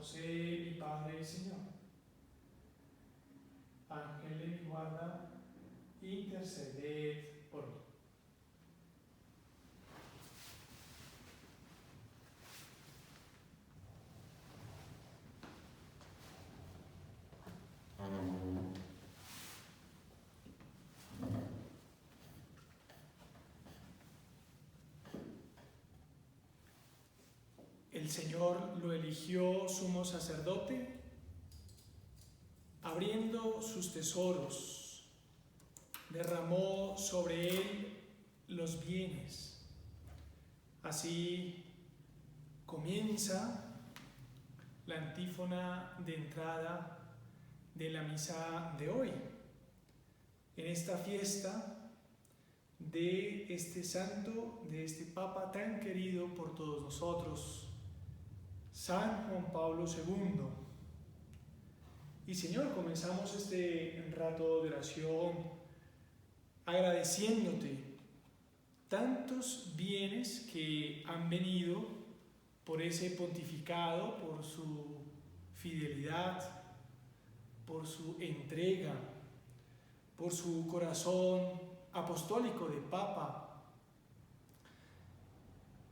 José, mi Padre y Señor. Ángel de mi guarda, interceded por mí. El Señor lo eligió sumo sacerdote, abriendo sus tesoros, derramó sobre él los bienes. Así comienza la antífona de entrada de la misa de hoy, en esta fiesta de este santo, de este Papa tan querido por todos nosotros, San Juan Pablo II. Y Señor, comenzamos este rato de oración agradeciéndote tantos bienes que han venido por ese pontificado, por su fidelidad, por su entrega, por su corazón apostólico de Papa.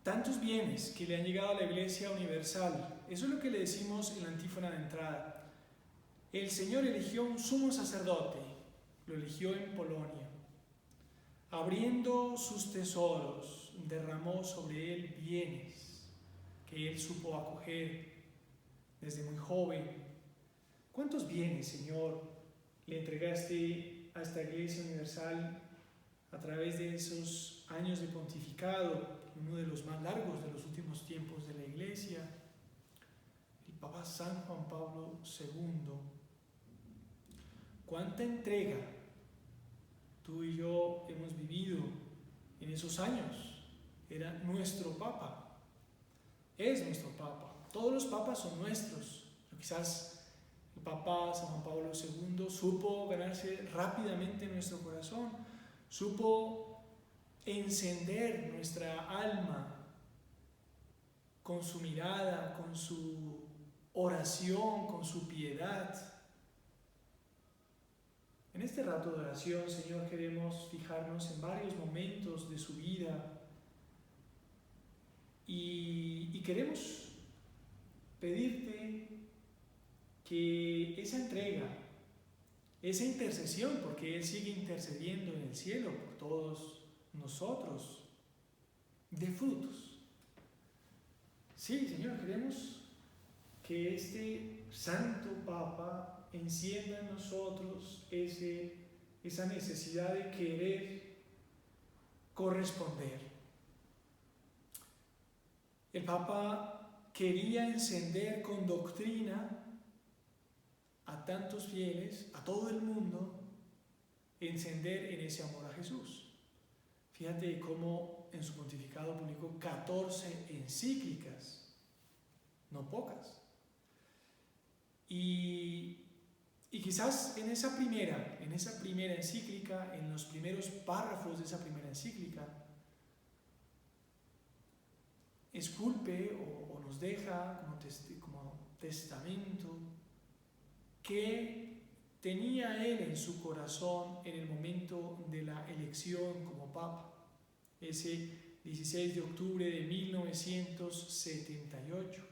Tantos bienes que le han llegado a la Iglesia Universal. Eso es lo que le decimos en la antífona de entrada. El Señor eligió un sumo sacerdote, lo eligió en Polonia. Abriendo sus tesoros, derramó sobre él bienes que él supo acoger desde muy joven. ¿Cuántos bienes, Señor, le entregaste a esta Iglesia Universal a través de esos años de pontificado, uno de los más largos de los últimos tiempos de la Iglesia, el Papa San Juan Pablo II? ¿Cuánta entrega tú y yo hemos vivido en esos años? Era nuestro Papa, es nuestro Papa. Todos los papas son nuestros, pero quizás el Papa San Juan Pablo II supo ganarse rápidamente nuestro corazón, supo encender nuestra alma con su mirada, con su oración, con su piedad. En este rato de oración, Señor, queremos fijarnos en varios momentos de su vida y queremos pedirte que esa entrega, esa intercesión, porque Él sigue intercediendo en el cielo por todos nosotros, dé frutos. Sí, Señor, queremos que este Santo Papa encienda en nosotros esa necesidad de querer corresponder. El Papa quería encender con doctrina a tantos fieles, a todo el mundo, encender en ese amor a Jesús. Fíjate cómo en su pontificado publicó 14 encíclicas, no pocas. Y quizás en esa primera encíclica, en los primeros párrafos de esa primera encíclica, esculpe o nos deja como testamento que tenía él en su corazón en el momento de la elección como Papa, ese 16 de octubre de 1978.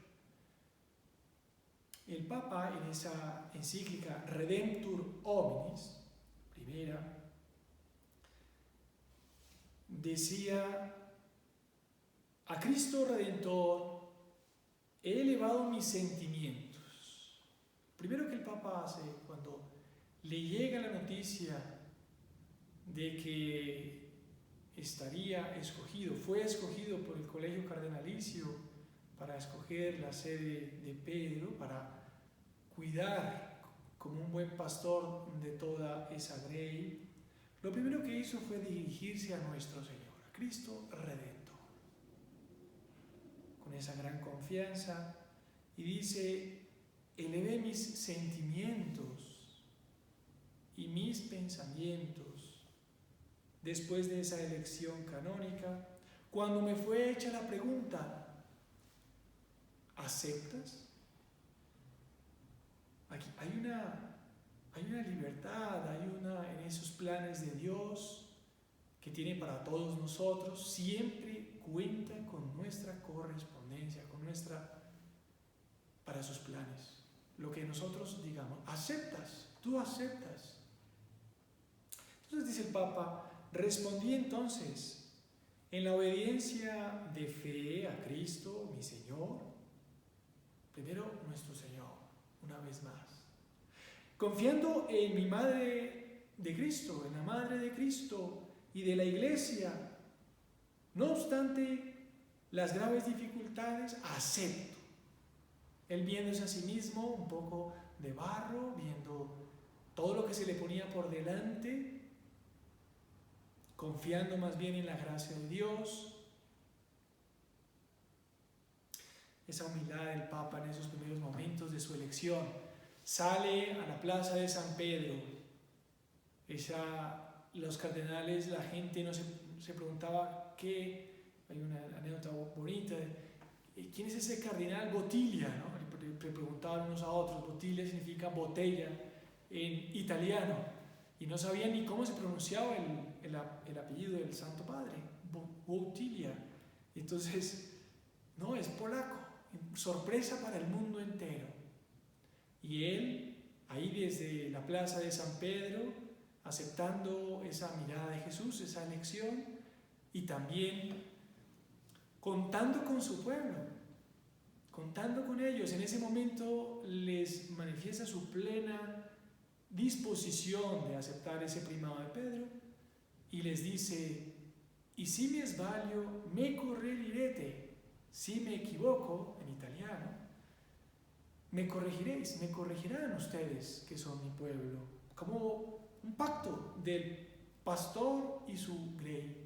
El Papa en esa encíclica Redemptor Hominis, primera, decía: a Cristo Redentor he elevado mis sentimientos. Primero que el Papa hace cuando le llega la noticia de que fue escogido por el Colegio Cardenalicio para escoger la sede de Pedro, para cuidar como un buen pastor de toda esa grey, lo primero que hizo fue dirigirse a nuestro Señor, a Cristo Redentor, con esa gran confianza, y dice: elevé mis sentimientos y mis pensamientos después de esa elección canónica, cuando me fue hecha la pregunta: ¿aceptas? hay una libertad, en esos planes de Dios que tiene para todos nosotros, siempre cuenta con nuestra correspondencia, para sus planes. Lo que nosotros digamos, tú aceptas. Entonces dice el Papa, respondí entonces en la obediencia de fe a Cristo, mi Señor, primero nuestro Señor, una vez más, confiando en mi Madre de Cristo, en la Madre de Cristo y de la Iglesia. No obstante las graves dificultades, acepto. Él viéndose a sí mismo un poco de barro, viendo todo lo que se le ponía por delante, confiando más bien en la gracia de Dios. Esa humildad del Papa en esos primeros momentos de su elección. Sale a la plaza de San Pedro. Los cardenales, la gente no se preguntaba hay una anécdota bonita de ¿quién es ese cardenal Bottiglia? ¿No? Le preguntaban unos a otros. Bottiglia significa botella en italiano, y no sabían ni cómo se pronunciaba el apellido del Santo Padre, Bottiglia. Entonces, no, es polaco, sorpresa para el mundo entero. Y él, ahí desde la plaza de San Pedro, aceptando esa mirada de Jesús, esa elección, y también contando con su pueblo, contando con ellos. En ese momento les manifiesta su plena disposición de aceptar ese primado de Pedro y les dice: y si me sbaglio, me corregirete. Si me equivoco, en italiano, me corregiréis, me corregirán ustedes que son mi pueblo, como un pacto del pastor y su grey.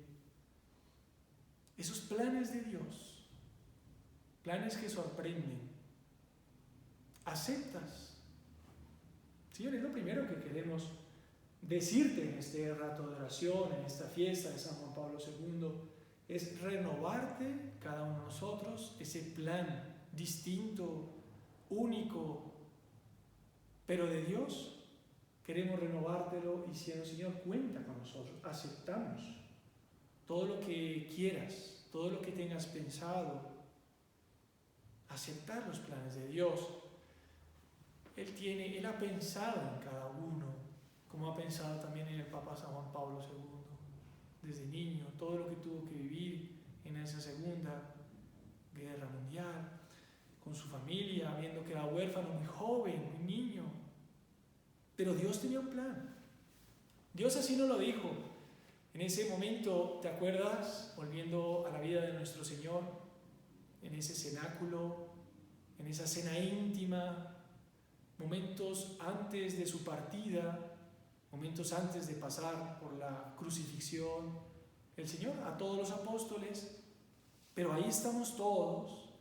Esos planes de Dios, planes que sorprenden. ¿Aceptas? Señor, es lo primero que queremos decirte en este rato de oración, en esta fiesta de San Juan Pablo II, es renovarte cada uno de nosotros ese plan distinto, único, pero de Dios. Queremos renovártelo diciendo: Señor, cuenta con nosotros, aceptamos todo lo que quieras, todo lo que tengas pensado, aceptar los planes de Dios. Él ha pensado en cada uno, como ha pensado también en el Papa San Juan Pablo II, desde niño, todo lo que tuvo que vivir en esa Segunda Guerra Mundial, con su familia, viendo que era huérfano muy joven, muy niño. Pero Dios tenía un plan. Dios así nos lo dijo. En ese momento, ¿te acuerdas? Volviendo a la vida de nuestro Señor, en ese cenáculo, en esa cena íntima, momentos antes de su partida, momentos antes de pasar por la crucifixión, el Señor a todos los apóstoles, pero ahí estamos todos,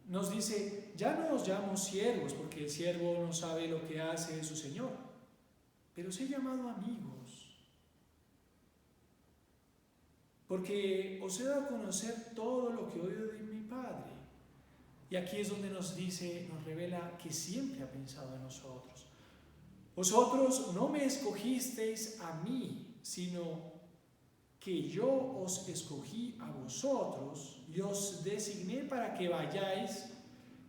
nos dice: ya no os llamo siervos, porque el siervo no sabe lo que hace su Señor, pero os he llamado amigos, porque os he dado a conocer todo lo que he oído de mi Padre. Y aquí es donde nos revela que siempre ha pensado en nosotros. Vosotros no me escogisteis a mí, sino que yo os escogí a vosotros y os designé para que vayáis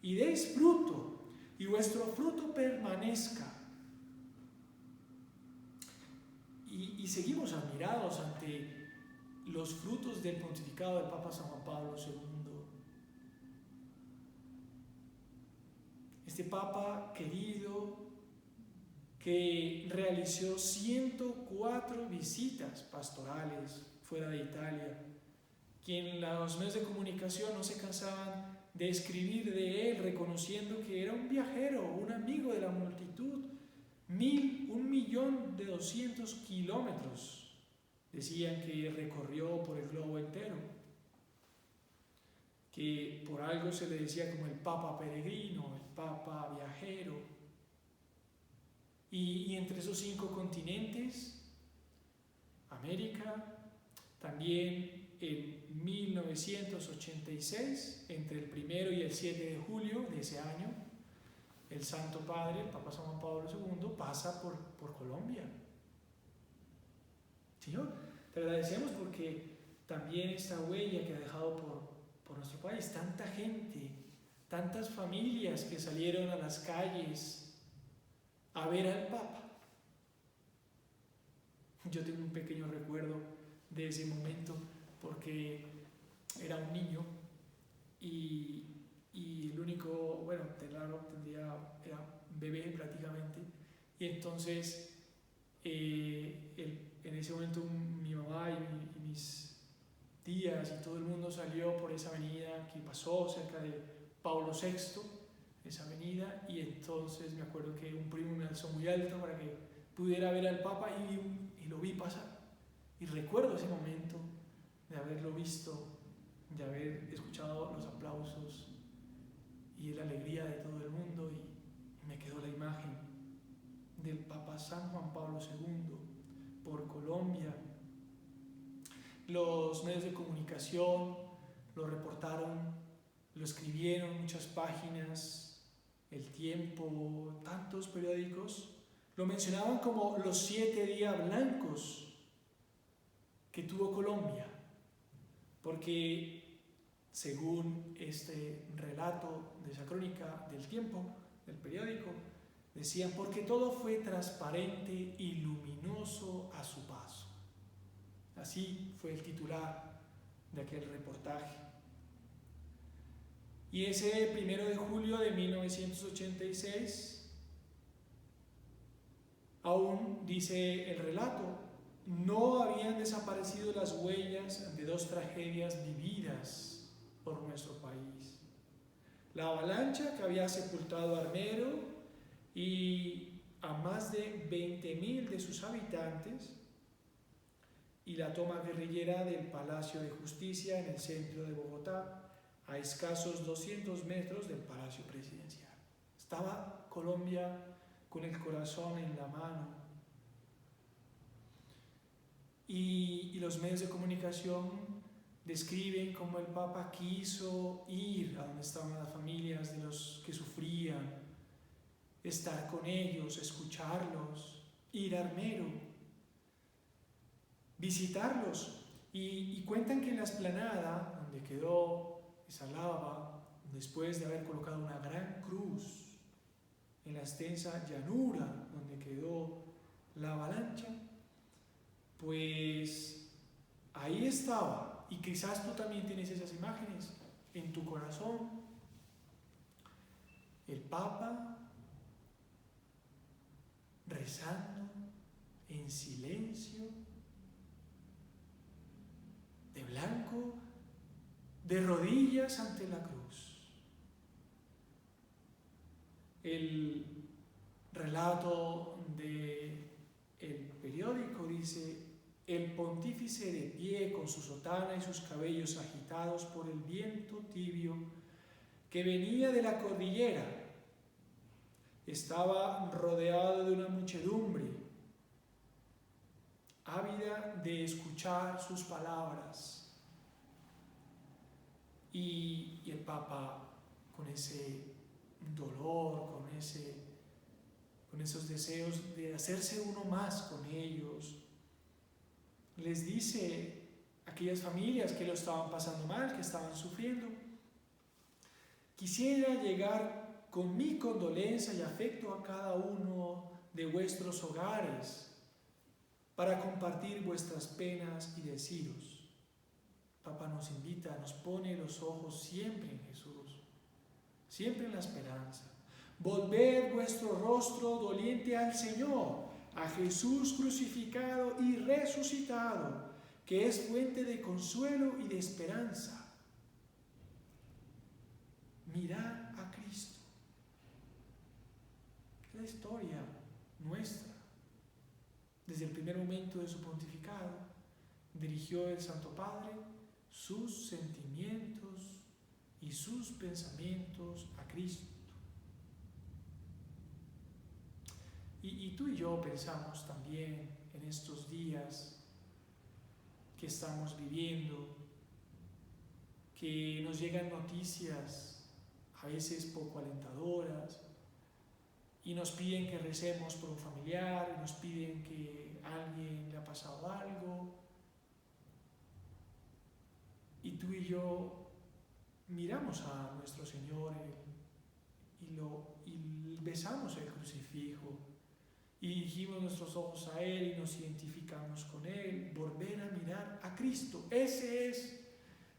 y deis fruto, y vuestro fruto permanezca. Y seguimos admirados ante los frutos del pontificado del Papa San Juan Pablo II. Este Papa querido, que realizó 104 visitas pastorales fuera de Italia, que en los medios de comunicación no se cansaban de escribir de él, reconociendo que era un viajero, un amigo de la multitud. 1.200.000 kilómetros decían que recorrió por el globo entero, que por algo se le decía como el Papa peregrino, el Papa viajero. Y entre esos 5 continentes, América, también en 1986, entre el 1 y el 7 de julio de ese año, el Santo Padre, el Papa San Juan Pablo II, pasa por Colombia. Señor, te agradecemos porque también esta huella que ha dejado por nuestro país, tanta gente, tantas familias que salieron a las calles a ver al Papa. Yo tengo un pequeño recuerdo de ese momento porque era un niño y el único, bueno, era bebé prácticamente, y entonces en ese momento mi mamá y mis tías y todo el mundo salió por esa avenida que pasó cerca de Pablo VI, esa avenida, y entonces me acuerdo que un primo me alzó muy alto para que pudiera ver al Papa y lo vi pasar. Y recuerdo ese momento de haberlo visto, de haber escuchado los aplausos y la alegría de todo el mundo, y me quedó la imagen del Papa San Juan Pablo II por Colombia. Los medios de comunicación lo reportaron, lo escribieron muchas páginas, El Tiempo, tantos periódicos, lo mencionaban como los 7 días blancos que tuvo Colombia, porque según este relato de esa crónica del Tiempo, del periódico, decían, porque todo fue transparente y luminoso a su paso. Así fue el titular de aquel reportaje. Y ese 1 de julio de 1986, aún dice el relato, no habían desaparecido las huellas de 2 tragedias vividas por nuestro país. La avalancha que había sepultado a Armero y a más de 20.000 de sus habitantes, y la toma guerrillera del Palacio de Justicia en el centro de Bogotá, a escasos 200 metros del Palacio Presidencial. Estaba Colombia con el corazón en la mano. Y los medios de comunicación describen cómo el Papa quiso ir a donde estaban las familias de los que sufrían, estar con ellos, escucharlos, ir a Armero, visitarlos. Y cuentan que en la explanada, donde quedó esa lava, después de haber colocado una gran cruz en la extensa llanura donde quedó la avalancha, pues ahí estaba, y quizás tú también tienes esas imágenes en tu corazón, el Papa rezando en silencio, de blanco, de rodillas ante la cruz. El relato del periódico dice, el pontífice de pie con su sotana y sus cabellos agitados por el viento tibio que venía de la cordillera, estaba rodeado de una muchedumbre ávida de escuchar sus palabras. Y el Papa, con ese dolor, con esos deseos de hacerse uno más con ellos, les dice a aquellas familias que lo estaban pasando mal, que estaban sufriendo, quisiera llegar con mi condolencia y afecto a cada uno de vuestros hogares para compartir vuestras penas y deciros. Papá nos invita, nos pone los ojos siempre en Jesús, siempre en la esperanza. Volved vuestro rostro doliente al Señor, a Jesús crucificado y resucitado, que es fuente de consuelo y de esperanza. Mirad a Cristo. Es la historia nuestra. Desde el primer momento de su pontificado, dirigió el Santo Padre sus sentimientos y sus pensamientos a Cristo. Y tú y yo pensamos también en estos días que estamos viviendo, que nos llegan noticias a veces poco alentadoras, y nos piden que recemos por un familiar, y nos piden que a alguien le ha pasado algo. Y tú y yo miramos a nuestro Señor y besamos el crucifijo y dirigimos nuestros ojos a Él y nos identificamos con Él. Volver a mirar a Cristo. Ese es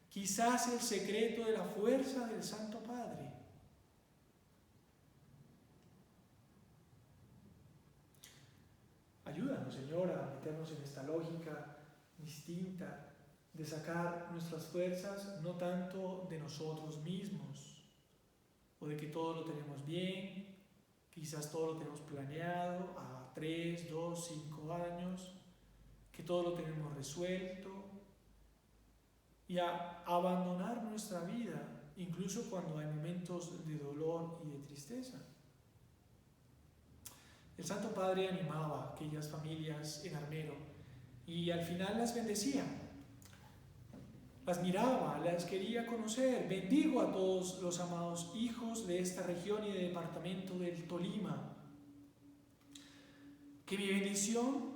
quizás el secreto de la fuerza del Santo Padre. Ayúdanos, Señor, a meternos en esta lógica distinta de sacar nuestras fuerzas no tanto de nosotros mismos o de que todo lo tenemos bien, quizás todo lo tenemos planeado a 3, 2, 5 años, que todo lo tenemos resuelto, y a abandonar nuestra vida incluso cuando hay momentos de dolor y de tristeza. El Santo Padre animaba a aquellas familias en Armero y al final las bendecía. Las miraba, las quería conocer. Bendigo a todos los amados hijos de esta región y del departamento del Tolima. Que mi bendición,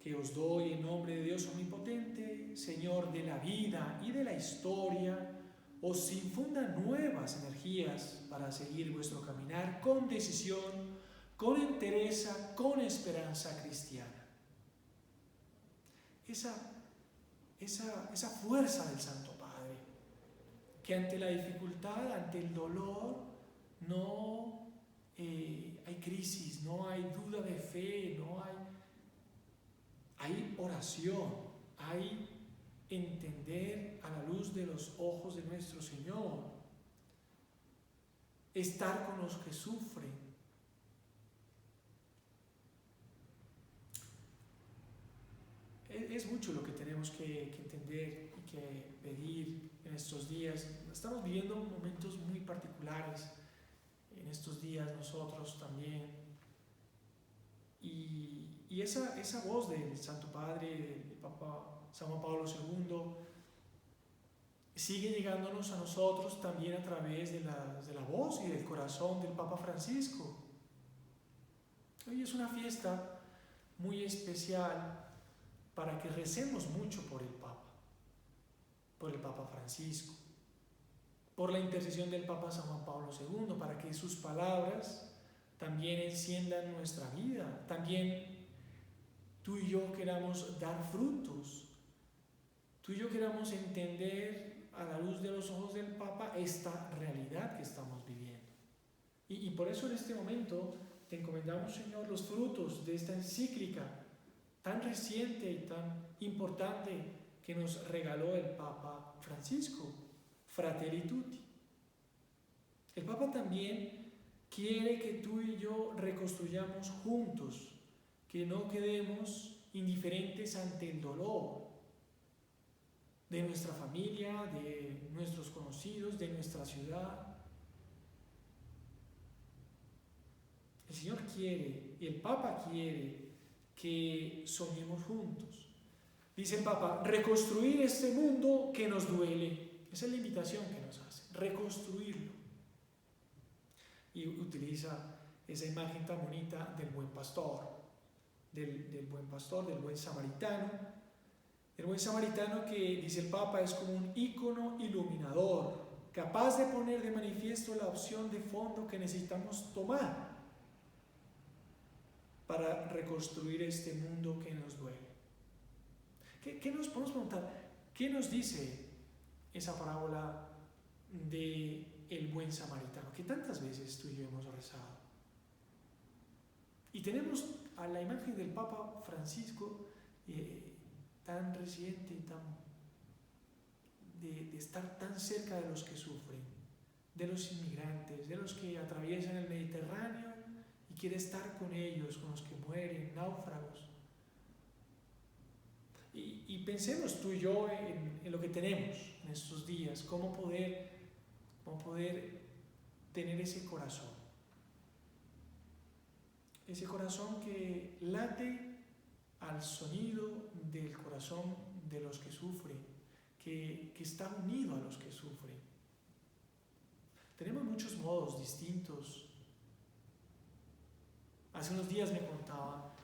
que os doy en nombre de Dios Omnipotente, Señor de la vida y de la historia, os infunda nuevas energías para seguir vuestro caminar con decisión, con entereza, con esperanza cristiana. Esa fuerza del Santo Padre, que ante la dificultad, ante el dolor, no hay crisis, no hay duda de fe, hay oración, hay entender a la luz de los ojos de nuestro Señor, estar con los que sufren. Es mucho lo que tenemos que entender y que pedir en estos días. Estamos viviendo momentos muy particulares en estos días nosotros también. Y esa voz del Santo Padre, del Papa San Juan Pablo II, sigue llegándonos a nosotros también a través de la voz y del corazón del Papa Francisco. Hoy es una fiesta muy especial para que recemos mucho por el Papa Francisco, por la intercesión del Papa San Juan Pablo II, para que sus palabras también enciendan nuestra vida, también tú y yo queramos dar frutos, tú y yo queramos entender a la luz de los ojos del Papa esta realidad que estamos viviendo. Y por eso en este momento te encomendamos, Señor, los frutos de esta encíclica tan reciente y tan importante que nos regaló el Papa Francisco, Fratelli Tutti. El Papa también quiere que tú y yo reconstruyamos juntos, que no quedemos indiferentes ante el dolor de nuestra familia, de nuestros conocidos, de nuestra ciudad. El Señor quiere, y el Papa quiere, que soñemos juntos. Dice el Papa, reconstruir este mundo que nos duele. Esa es la invitación que nos hace, reconstruirlo. Y utiliza esa imagen tan bonita del buen pastor, del buen pastor, del buen samaritano. El buen samaritano que, dice el Papa, es como un ícono iluminador, capaz de poner de manifiesto la opción de fondo que necesitamos tomar para reconstruir este mundo que nos duele. ¿Qué nos podemos preguntar? ¿Qué nos dice esa parábola del buen samaritano que tantas veces tú y yo hemos rezado? Y tenemos a la imagen del Papa Francisco tan reciente, de estar tan cerca de los que sufren, de los inmigrantes, de los que atraviesan el Mediterráneo y quiere estar con ellos, con los que mueren, náufragos. Y pensemos tú y yo en lo que tenemos en estos días, cómo poder tener ese corazón que late al sonido del corazón de los que sufren, que está unido a los que sufren. Tenemos muchos modos distintos Hace unos días me contaba,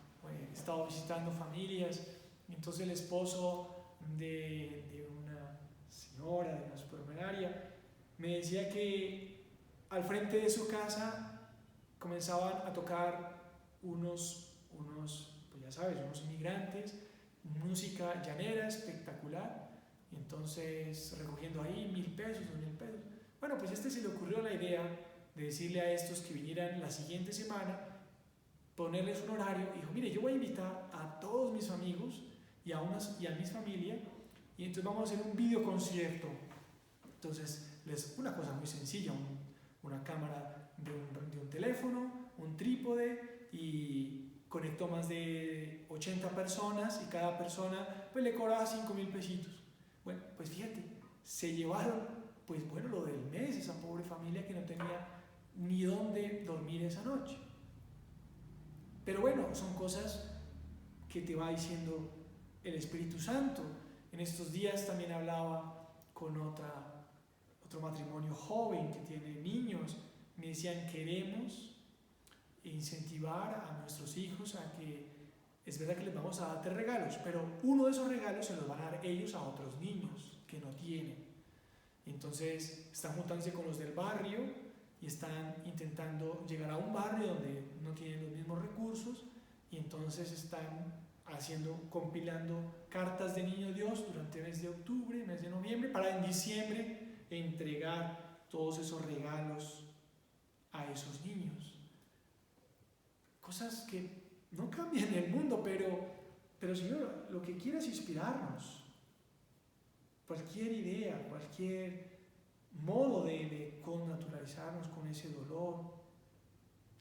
estaba visitando familias, y entonces el esposo de una señora de una superaria me decía que al frente de su casa comenzaban a tocar pues ya sabes, unos inmigrantes, música llanera espectacular, y entonces recogiendo ahí 1,000 pesos, 2,000 pesos. Bueno, pues se le ocurrió la idea de decirle a estos que vinieran la siguiente semana, ponerles un horario, y dijo, mire, yo voy a invitar a todos mis amigos y a mis familias, y entonces vamos a hacer un videoconcierto. Entonces, una cosa muy sencilla, una cámara de un teléfono, un trípode, y conectó más de 80 personas, y cada persona pues le cobraba 5,000 pesitos. Bueno, pues fíjate, se llevaron, pues bueno, lo del mes, esa pobre familia que no tenía ni dónde dormir esa noche. Pero bueno, son cosas que te va diciendo el Espíritu Santo. En estos días también hablaba con otro matrimonio joven que tiene niños. Me decían, queremos incentivar a nuestros hijos a que, es verdad que les vamos a dar regalos, pero uno de esos regalos se los van a dar ellos a otros niños que no tienen. Entonces están juntándose con los del barrio y están intentando llegar a un barrio donde no tienen los mismos recursos, y entonces están compilando cartas de Niño Dios durante el mes de octubre, mes de noviembre, para en diciembre entregar todos esos regalos a esos niños. Cosas que no cambian el mundo, pero Señor, lo que quiere es inspirarnos. Cualquier idea, cualquier modo de connaturalizarnos con ese dolor.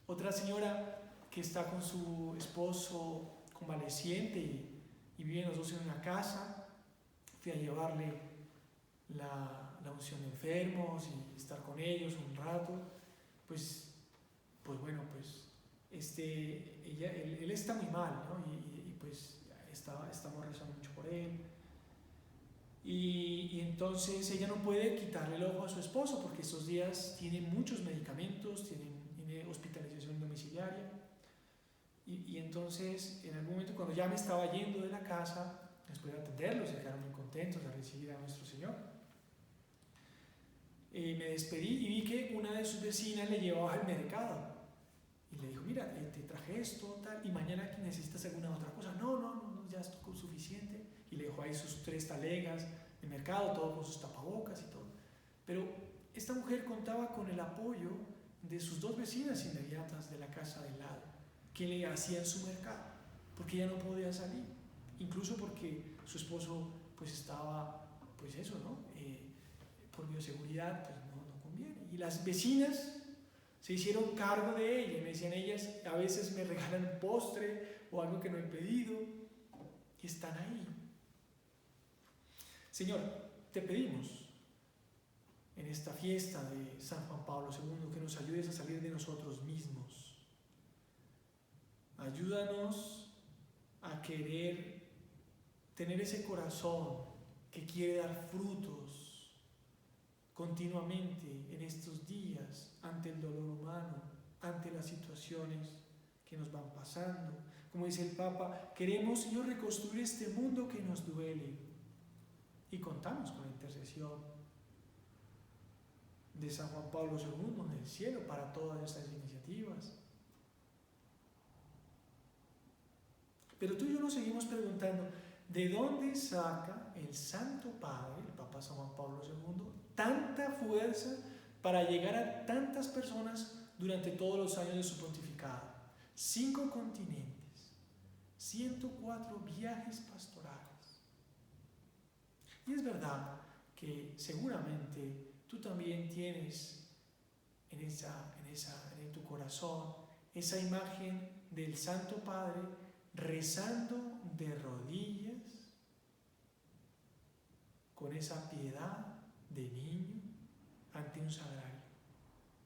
Otra señora que está con su esposo convaleciente y viven los dos en una casa, fui a llevarle la unción de enfermos y estar con ellos un rato. Pues bueno, pues él está muy mal, ¿no? Y pues estamos rezando mucho por él. Y entonces ella no puede quitarle el ojo a su esposo porque estos días tiene muchos medicamentos, tiene hospitalización domiciliaria. Y entonces, en algún momento, cuando ya me estaba yendo de la casa, después de atenderlos, se quedaron muy contentos de recibir a nuestro Señor, me despedí y vi que una de sus vecinas le llevaba al mercado. Y le dijo, mira, te traje esto, tal, y mañana necesitas alguna otra cosa. No, ya esto es suficiente. Y le dejó ahí sus 3 talegas de mercado, todo con sus tapabocas y todo. Pero esta mujer contaba con el apoyo de sus 2 vecinas inmediatas de la casa del lado, que le hacían su mercado, porque ella no podía salir, incluso porque su esposo pues estaba, pues eso, ¿no? Por bioseguridad, pues no conviene. Y las vecinas se hicieron cargo de ella, y me decían ellas, a veces me regalan un postre o algo que no he pedido, y están ahí. Señor, te pedimos en esta fiesta de San Juan Pablo II que nos ayudes a salir de nosotros mismos. Ayúdanos a querer tener ese corazón que quiere dar frutos continuamente en estos días ante el dolor humano, ante las situaciones que nos van pasando. Como dice el Papa, queremos, Señor, reconstruir este mundo que nos duele, y contamos con la intercesión de San Juan Pablo II en el cielo para todas estas iniciativas. Pero tú y yo nos seguimos preguntando, ¿de dónde saca el Santo Padre, el Papa San Juan Pablo II, tanta fuerza para llegar a tantas personas durante todos los años de su pontificado? 5 continentes, 104 viajes pastorales. Y es verdad que seguramente tú también tienes en tu corazón esa imagen del Santo Padre rezando de rodillas, con esa piedad de niño ante un sagrario.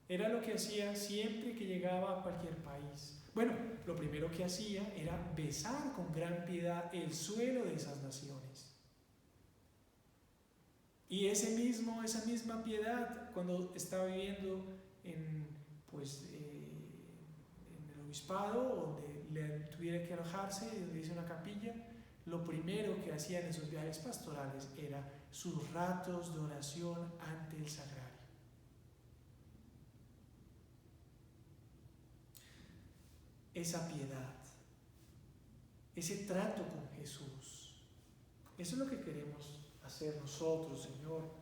Era lo que hacía siempre que llegaba a cualquier país. Bueno, lo primero que hacía era besar con gran piedad el suelo de esas naciones. Y esa misma piedad, cuando estaba viviendo en el obispado, donde le tuviera que alojarse, donde dice una capilla, lo primero que hacía en esos viajes pastorales era sus ratos de oración ante el sagrario. Esa piedad, ese trato con Jesús, eso es lo que queremos hacer nosotros, Señor.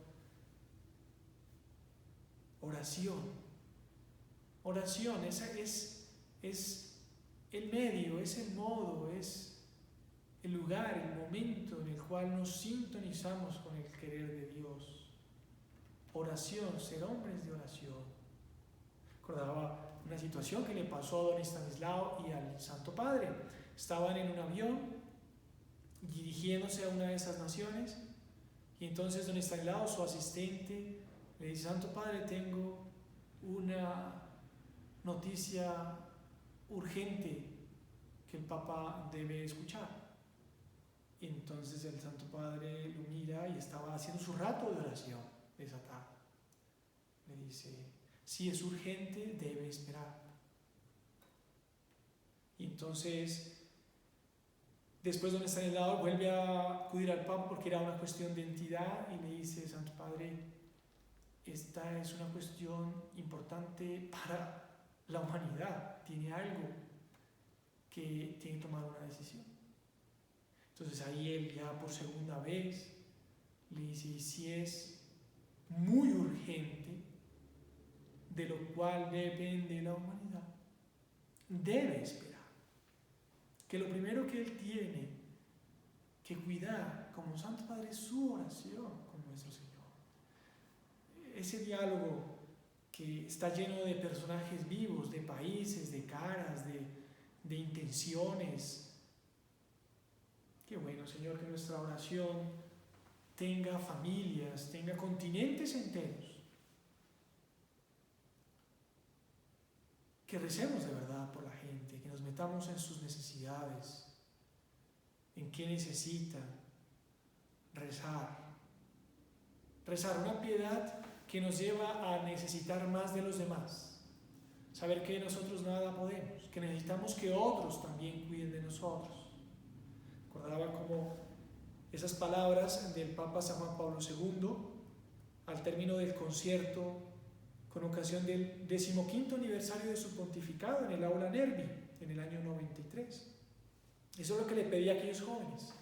Oración, esa es el medio, es el modo, es el lugar, el momento en el cual nos sintonizamos con el querer de Dios. Oración, ser hombres de oración. Recordaba una situación que le pasó a don Estanislao y al Santo Padre. Estaban en un avión dirigiéndose a una de esas naciones y entonces don Estanislao, su asistente, le dice: Santo Padre, tengo una noticia urgente que el Papa debe escuchar. Y entonces el Santo Padre lo mira y estaba haciendo su rato de oración esa tarde. Le dice: si es urgente, debe esperar. Y entonces, después don Estanislao vuelve a acudir al Papa porque era una cuestión de entidad y le dice: Santo Padre, esta es una cuestión importante para la humanidad, tiene algo que tiene que tomar una decisión. Entonces ahí él ya por segunda vez le dice: si es muy urgente, de lo cual depende la humanidad, debe esperar. Que lo primero que él tiene que cuidar como Santo Padre es su oración con nuestro Señor. Ese diálogo que está lleno de personajes vivos, de países, de caras, de intenciones. Qué bueno, Señor, que nuestra oración tenga familias, tenga continentes enteros. Que recemos de verdad por la gente, que nos metamos en sus necesidades, en qué necesita rezar. Rezar, una piedad que nos lleva a necesitar más de los demás. Saber que nosotros nada podemos, que necesitamos que otros también cuiden de nosotros. Recordaba como esas palabras del Papa San Juan Pablo II al término del concierto con ocasión del 15º aniversario de su pontificado en el Aula Nervi en el año 93. Eso es lo que le pedí a aquellos jóvenes.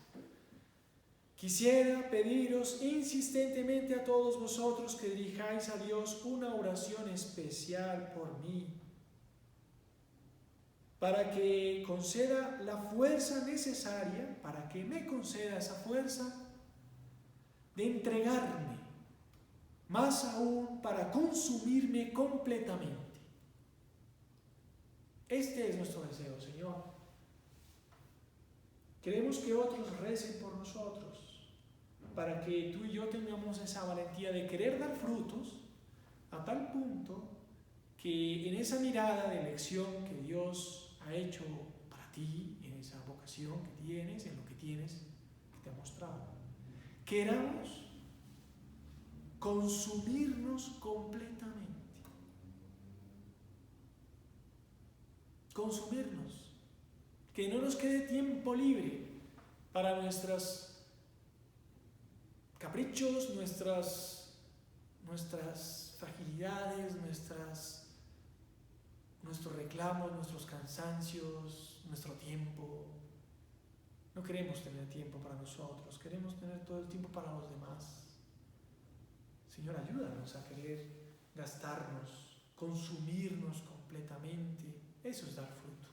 Quisiera pediros insistentemente a todos vosotros que dirijáis a Dios una oración especial por mí, para que conceda la fuerza necesaria, para que me conceda esa fuerza de entregarme, más aún para consumirme completamente. Este es nuestro deseo, Señor. Queremos que otros recen por nosotros, para que tú y yo tengamos esa valentía de querer dar frutos a tal punto que en esa mirada de elección que Dios ha hecho para ti, en esa vocación que tienes, en lo que tienes, que te ha mostrado, queramos consumirnos completamente. Consumirnos. Que no nos quede tiempo libre para nuestros caprichos, nuestras fragilidades, nuestros reclamos, nuestros cansancios, nuestro tiempo. No queremos tener tiempo para nosotros, queremos tener todo el tiempo para los demás. Señor, ayúdanos a querer gastarnos, consumirnos completamente. Eso es dar fruto.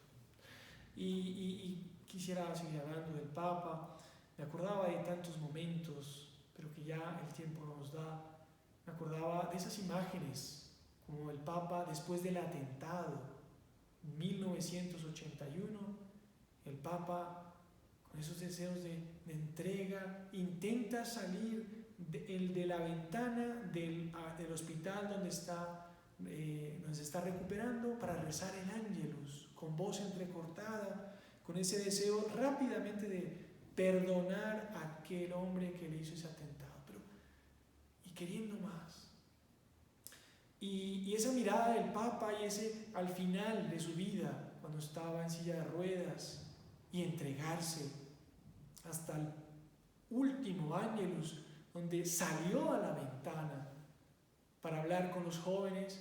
Y quisiera seguir hablando del Papa. Me acordaba de tantos momentos, pero que ya el tiempo no nos da. Me acordaba de esas imágenes, como el Papa después del atentado, en 1981, el Papa, con esos deseos de entrega, intenta salir de la ventana del hospital donde se está recuperando para rezar el Ángelus, con voz entrecortada, con ese deseo rápidamente de perdonar a aquel hombre que le hizo ese atentado, y queriendo más. Y esa mirada del Papa y ese al final de su vida, cuando estaba en silla de ruedas, y entregarse hasta el último ángelus, donde salió a la ventana para hablar con los jóvenes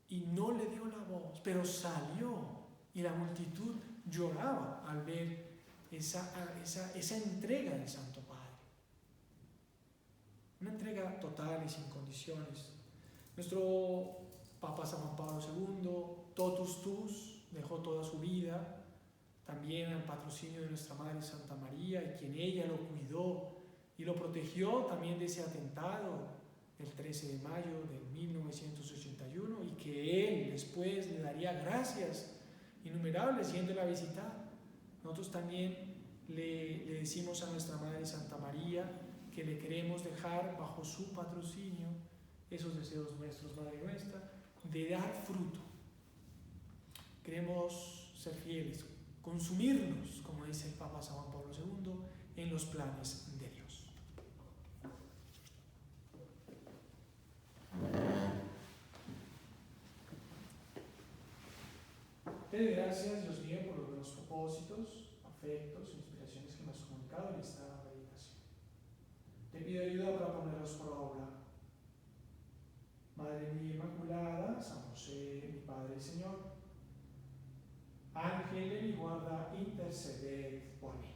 y no le dio la voz, pero salió y la multitud lloraba al ver esa entrega del Santo Padre. Una entrega total y sin condiciones. Nuestro Papa San Juan Pablo II, totus tus, dejó toda su vida, también al patrocinio de nuestra Madre Santa María, y quien ella lo cuidó y lo protegió también de ese atentado del 13 de mayo de 1981, y que él después le daría gracias innumerables yéndola a visitar. Nosotros también le decimos a nuestra Madre Santa María que le queremos dejar bajo su patrocinio esos deseos nuestros, Madre nuestra, de dar fruto. Queremos ser fieles, consumirnos, como dice el Papa San Juan Pablo II, en los planes de Dios. Te doy gracias, Dios mío, por los buenos propósitos, afectos e inspiraciones que me has comunicado en esta meditación. Te pido ayuda para ponerlos por obra. Madre mía Inmaculada, San José, mi Padre y Señor, Ángel de mi guarda, interceded por mí.